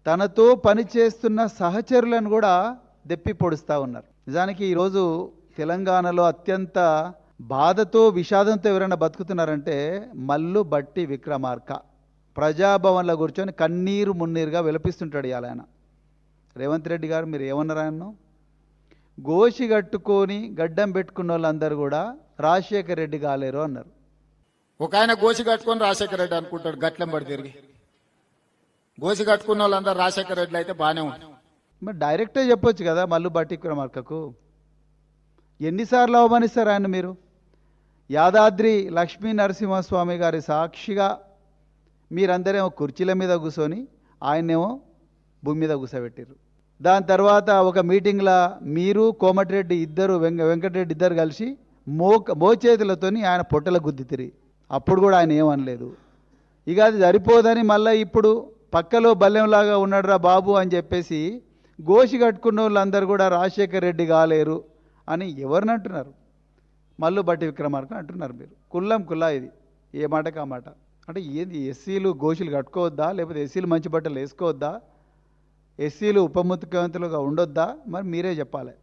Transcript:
తనతో పనిచేస్తున్న సహచరులను కూడా దెప్పి పొడుస్తూ ఉన్నారు. నిజానికి ఈరోజు తెలంగాణలో అత్యంత బాధతో విషాదంతో ఎవరైనా బతుకుతున్నారంటే మల్లు బట్టి విక్రమార్క. ప్రజాభవన్లో కూర్చొని కన్నీరు మున్నీరుగా విలపిస్తుంటాడు ఇవాళ ఆయన. రేవంత్ రెడ్డి గారు మీరు ఏమన్నారు ఆయన్ను? గోషి కట్టుకొని గడ్డం పెట్టుకున్న వాళ్ళందరూ కూడా రాజశేఖర్ రెడ్డి కాలేరు అన్నారు. ఒక ఆయన గోసి కట్టుకొని రాజశేఖర రెడ్డి అనుకుంటాడు, గట్లం పడి తిరిగి. గోసి కట్టుకున్న వాళ్ళందరూ రాజశేఖర రెడ్డి అయితే బాగానే ఉంటుంది. మరి డైరెక్టే చెప్పొచ్చు కదా మల్లు బట్టి విక్రమార్కకు. ఎన్నిసార్లు అవమానిస్తారు ఆయన మీరు? యాదాద్రి లక్ష్మీ నరసింహస్వామి గారి సాక్షిగా మీరందరేమో కుర్చీల మీద కూర్చొని ఆయన్నేమో భూమి మీద కూర్చోబెట్టారు. దాని తర్వాత ఒక మీటింగ్లో మీరు కోమటిరెడ్డి ఇద్దరు వెంకటరెడ్డి ఇద్దరు కలిసి మోచేతులతో ఆయన పొట్టల గుద్దితిరి. అప్పుడు కూడా ఆయన ఏమనలేదు. ఇక అది సరిపోదని మళ్ళీ ఇప్పుడు పక్కలో బల్లెంలాగా ఉన్నాడురా బాబు అని చెప్పేసి గోషి కట్టుకున్న వాళ్ళందరూ కూడా రాజశేఖర్ రెడ్డి కాలేరు అని ఎవరిని అంటున్నారు? మల్లు బట్టి విక్రమార్క అంటున్నారు మీరు. కుల్లం కుల్లా ఇది, ఏ మాటకు ఆ మాట. అంటే ఏంది, ఎస్సీలు గోషులు కట్టుకోవద్దా, లేకపోతే ఎస్సీలు మంచి బట్టలు వేసుకోవద్దా, ఎస్సీలు ఉప ముఖ్యమంత్రులుగా ఉండొద్దా? మరి మీరే చెప్పాలి.